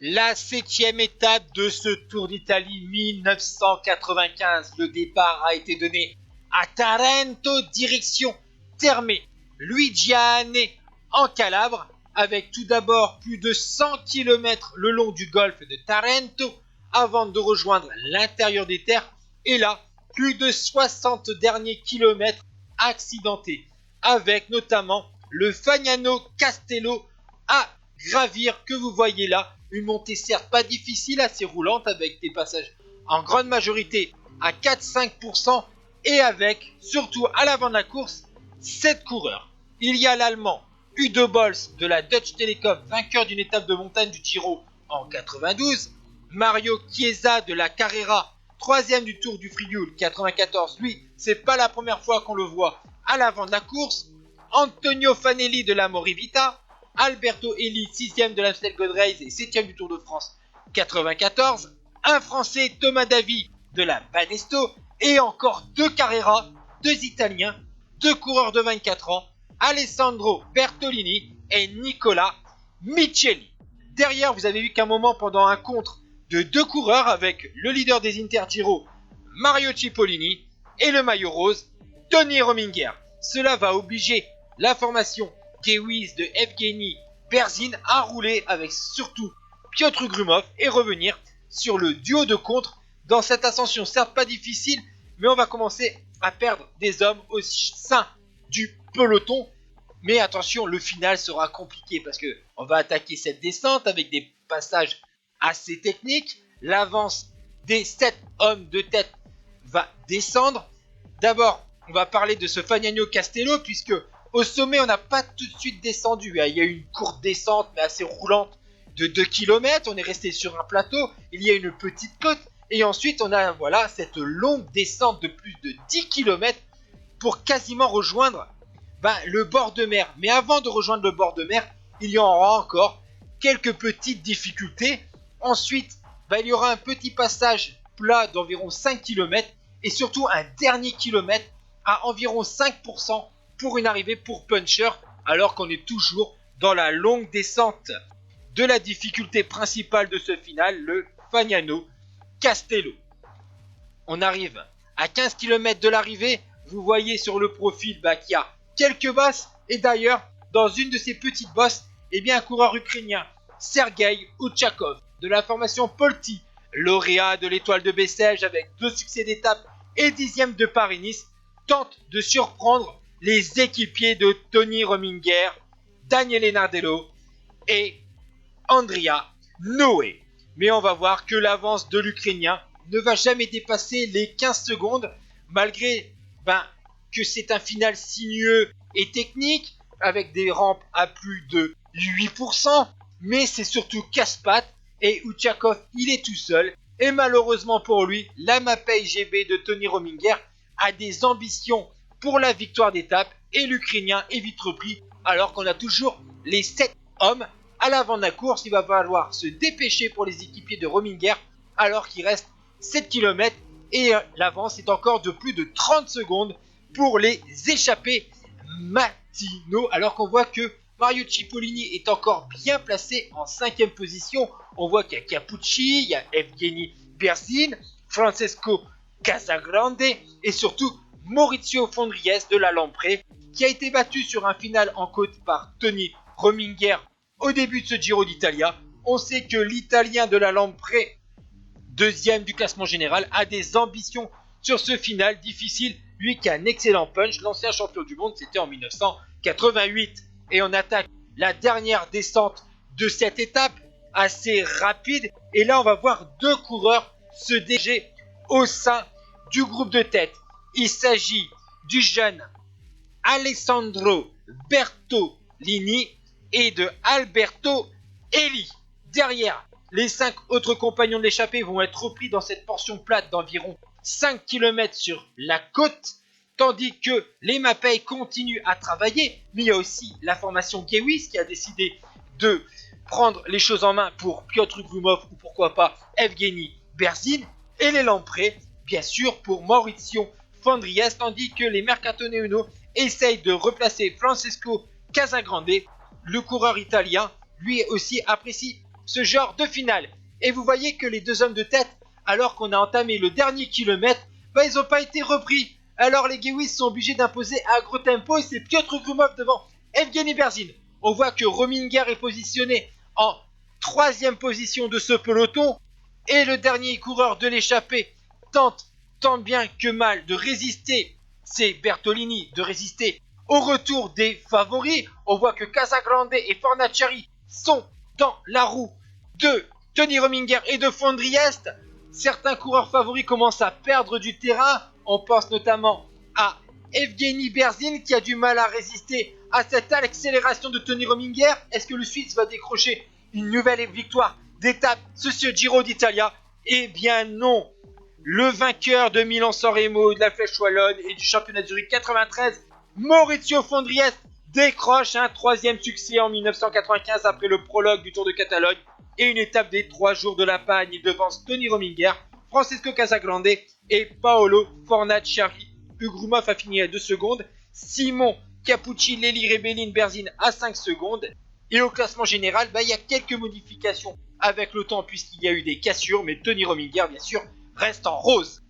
La 7e étape de ce Tour d'Italie 1995. Le départ a été donné à Tarento, direction Terme Luigiane en Calabre, avec tout d'abord plus de 100 km le long du golfe de Tarento avant de rejoindre l'intérieur des terres, et là, plus de 60 derniers kilomètres accidentés, avec notamment le Fagnano Castello à gravir que vous voyez là, une montée certes pas difficile, assez roulante avec des passages en grande majorité à 4-5% et avec, surtout à l'avant de la course, 7 coureurs. Il y a l'Allemand Udo Bols de la Deutsche Telekom, vainqueur d'une étape de montagne du Giro en 92, Mario Chiesa de la Carrera, 3ème du Tour du Frioul 94, lui, c'est pas la première fois qu'on le voit à l'avant de la course, Antonio Fanelli de la Morivita, Alberto Eli, 6ème de l'Amstel Gold Race et 7ème du Tour de France 94, un Français, Thomas Davy de la Banesto, et encore 2 Carrera, 2 Italiens, 2 coureurs de 24 ans, Alessandro Bertolini et Nicola Micheli. Derrière, vous avez vu qu'un moment pendant un contre de 2 coureurs avec le leader des Intergiro, Mario Cipollini, et le maillot rose, Tony Rominger. Cela va obliger la formation Gewiss de Evgeny Berzin à rouler avec surtout Piotr Grumov et revenir sur le duo de contre dans cette ascension certes pas difficile, mais on va commencer à perdre des hommes au sein du peloton. Mais attention, le final sera compliqué parce que on va attaquer cette descente avec des passages assez techniques. L'avance des 7 hommes de tête va descendre. D'abord, on va parler de ce Fagnano Castello puisque au sommet, on n'a pas tout de suite descendu. Il y a eu une courte descente, mais assez roulante, de 2 km. On est resté sur un plateau. Il y a une petite côte. Et ensuite, on a cette longue descente de plus de 10 km pour quasiment rejoindre le bord de mer. Mais avant de rejoindre le bord de mer, il y aura encore quelques petites difficultés. Ensuite, il y aura un petit passage plat d'environ 5 km. Et surtout, un dernier kilomètre à environ 5% pour une arrivée pour Puncher, alors qu'on est toujours dans la longue descente de la difficulté principale de ce final, le Fagnano Castello. On arrive à 15 km de l'arrivée, vous voyez sur le profil qu'il y a quelques bosses, et d'ailleurs, dans une de ces petites bosses, un coureur ukrainien, Sergei Uchakov, de la formation Polti, lauréat de l'étoile de Bessèges avec 2 succès d'étape et 10e de Paris-Nice, tente de surprendre les équipiers de Tony Rominger, Daniele Nardello et Andrea Noé. Mais on va voir que l'avance de l'Ukrainien ne va jamais dépasser les 15 secondes, malgré que c'est un final sinueux et technique, avec des rampes à plus de 8%, mais c'est surtout casse-pattes, et Uchakov, il est tout seul, et malheureusement pour lui, la Mapei GB de Tony Rominger a des ambitions pour la victoire d'étape et l'Ukrainien est vite repris alors qu'on a toujours les 7 hommes à l'avant de la course. Il va falloir se dépêcher pour les équipiers de Rominger alors qu'il reste 7 km et l'avance est encore de plus de 30 secondes pour les échappés matinaux, alors qu'on voit que Mario Cipollini est encore bien placé en 5ème position. On voit qu'il y a Capucci, il y a Evgeny Berzin, Francesco Casagrande et surtout Maurizio Fondries de la Lamprey, qui a été battu sur un final en côte par Tony Rominger au début de ce Giro d'Italia. On sait que l'Italien de la Lamprey, 2e du classement général, a des ambitions sur ce final difficile. Lui qui a un excellent punch, l'ancien champion du monde, c'était en 1988. Et on attaque la dernière descente de cette étape, assez rapide. Et là, on va voir 2 coureurs se dégager au sein du groupe de tête. Il s'agit du jeune Alessandro Bertolini et de Alberto Eli. Derrière, les 5 autres compagnons de l'échappée vont être repris dans cette portion plate d'environ 5 km sur la côte, tandis que les Mapei continuent à travailler, mais il y a aussi la formation Gewiss qui a décidé de prendre les choses en main pour Piotr Grumov ou pourquoi pas Evgeny Berzin, et les Lamprey, bien sûr, pour Maurizio Fondries, tandis que les Mercatoneuno essayent de replacer Francesco Casagrande. Le coureur italien, lui aussi, apprécie ce genre de finale. Et vous voyez que les deux hommes de tête, alors qu'on a entamé le dernier kilomètre, ils n'ont pas été repris. Alors les Gewiss sont obligés d'imposer un gros tempo et c'est Piotr Grumov devant Evgeny Berzin. On voit que Rominger est positionné en troisième position de ce peloton et le dernier coureur de l'échappée tente tant bien que mal de résister, c'est Bertolini, de résister au retour des favoris. On voit que Casagrande et Fornaciari sont dans la roue de Tony Rominger et de Fondriest. Certains coureurs favoris commencent à perdre du terrain. On pense notamment à Evgeny Berzin qui a du mal à résister à cette accélération de Tony Rominger. Est-ce que le Suisse va décrocher une nouvelle victoire d'étape sur ce Giro d'Italia? Eh bien non. Le vainqueur de Milan-San Remo, de la Flèche Wallonne et du championnat de Zurich 93, Maurizio Fondriest, décroche un troisième succès en 1995 après le prologue du Tour de Catalogne et une étape des 3 jours de la Pagne. Il devance Tony Rominger, Francesco Casagrande et Paolo Fornaciari. Grumov a fini à 2 secondes, Simon Capucci, Lely Rebellin, Berzin à 5 secondes. Et au classement général, il y a quelques modifications avec le temps puisqu'il y a eu des cassures, mais Tony Rominger, bien sûr, reste en rose.